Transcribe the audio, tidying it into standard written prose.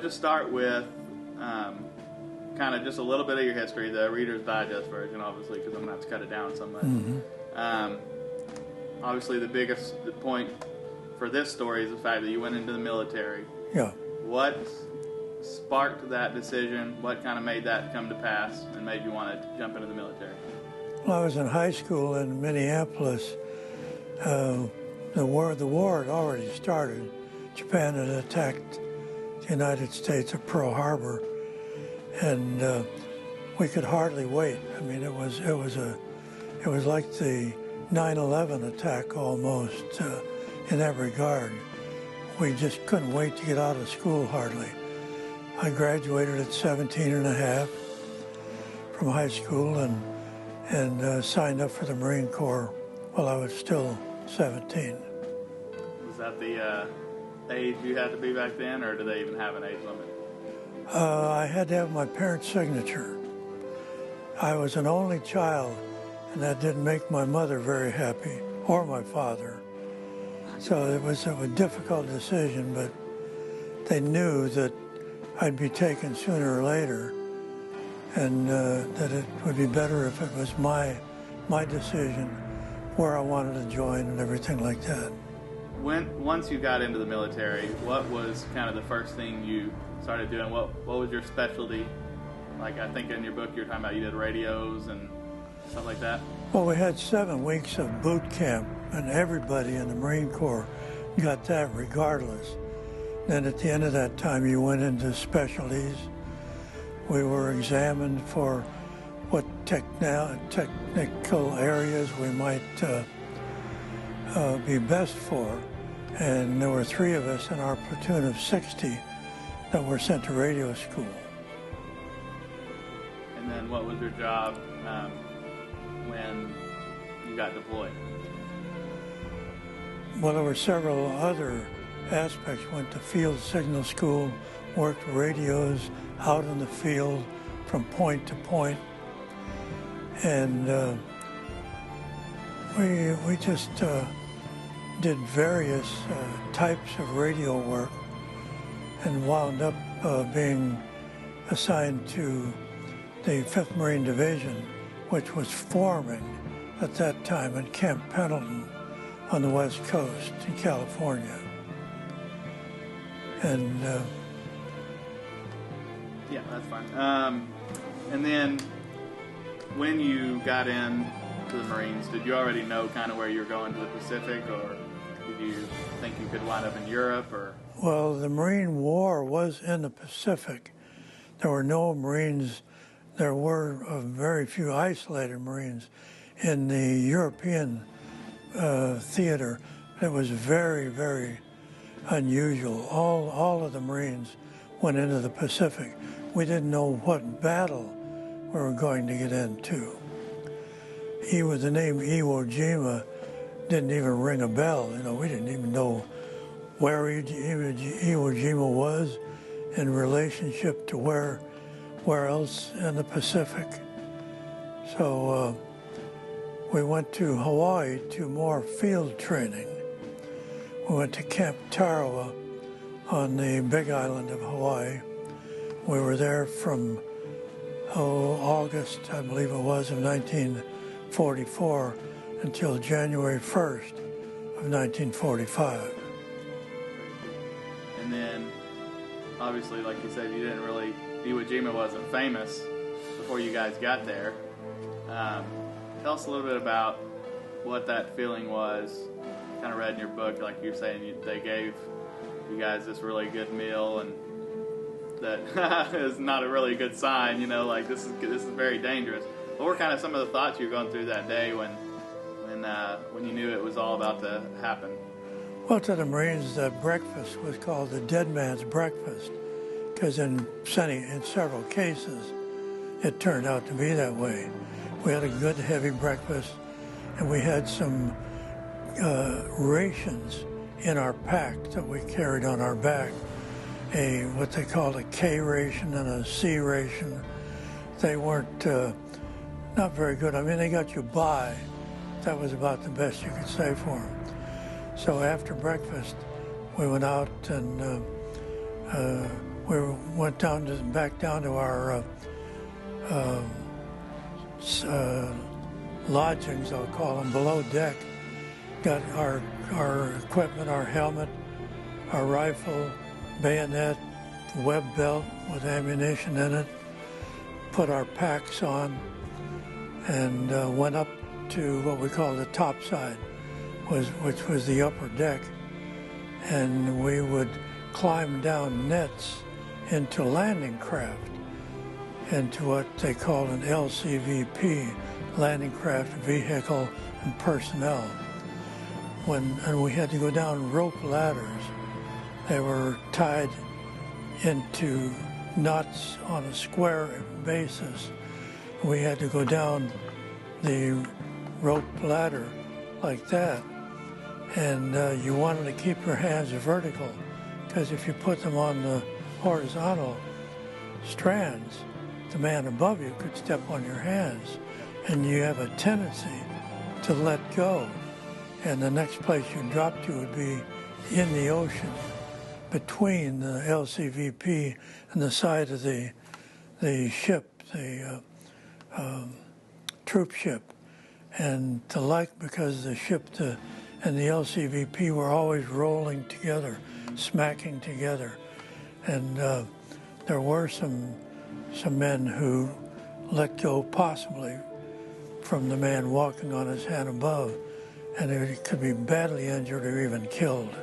just start with kind of just a little bit of your history, the Reader's Digest version, obviously, because I'm going to have to cut it down so much. Obviously, the point for this story is the fact that you went into the military. Yeah. What sparked that decision? What kind of made that come to pass and made you want to jump into the military? Well, I was in high school in Minneapolis. The war had already started. Japan had attacked the United States at Pearl Harbor, and we could hardly wait. I mean, it was like the 9/11 attack almost in that regard. We just couldn't wait to get out of school hardly. I graduated at 17 and a half from high school and signed up for the Marine Corps while I was still 17. Was that the age you had to be back then, or do they even have an age limit? I had to have my parents' signature. I was an only child, and that didn't make my mother very happy, or my father. So it was a difficult decision, but they knew that I'd be taken sooner or later, and that it would be better if it was my decision where I wanted to join and everything like that. Once you got into the military, what was kind of the first thing you started doing? What was your specialty? Like, I think in your book you were talking about you did radios and stuff like that. Well, we had 7 weeks of boot camp, and everybody in the Marine Corps got that regardless. Then at the end of that time, you went into specialties. We were examined for what technical areas we might be best for. And there were 3 of us in our platoon of 60 that were sent to radio school. And then what was your job when you got deployed? Well, there were several other aspects. Went to field signal school, worked radios out in the field from point to point. And we just did various types of radio work and wound up being assigned to the 5th Marine Division, which was forming at that time in Camp Pendleton on the West Coast in California. And yeah, that's fine. And then when you got into the Marines, did you already know kind of where you were going to the Pacific, or did you think you could wind up in Europe? Or well, the Marine War was in the Pacific. There were no Marines. There were very few isolated Marines in the European theater. It was very, very unusual. All of the Marines went into the Pacific. We didn't know what battle we were going to get into. The name Iwo Jima didn't even ring a bell. You know, we didn't even know where Iwo Jima was in relationship to where else in the Pacific. So we went to Hawaii to more field training. We went to Camp Tarawa on the Big Island of Hawaii. We were there from August, I believe it was, of 1944 until January 1st of 1945. And then, obviously, like you said, Iwo Jima wasn't famous before you guys got there. Tell us a little bit about what that feeling was. Kind of read in your book, like you're saying, they gave you guys this really good meal, and that is not a really good sign, you know, like this is very dangerous. What were kind of some of the thoughts you were going through that day when you knew it was all about to happen? Well, to the Marines, the breakfast was called the dead man's breakfast, because in several cases, it turned out to be that way. We had a good heavy breakfast, and we had some rations in our pack that we carried on our back. What they called a K ration and a C ration. They weren't not very good. I mean, they got you by. That was about the best you could say for them. So after breakfast, we went out and we went back down to our lodgings, I'll call them, below deck. Got our equipment, our helmet, our rifle, bayonet, web belt with ammunition in it, put our packs on, and went up to what we call the top side, which was the upper deck. And we would climb down nets into landing craft, into what they call an LCVP, landing craft vehicle and personnel. And we had to go down rope ladders. They were tied into knots on a square basis. We had to go down the rope ladder like that. And you wanted to keep your hands vertical, because if you put them on the horizontal strands, the man above you could step on your hands, and you have a tendency to let go. And the next place you drop to would be in the ocean, between the LCVP and the side of the ship, the troop ship. And because the ship and the LCVP were always rolling together, smacking together. And there were some men who let go possibly from the man walking on his hand above, and it could be badly injured or even killed.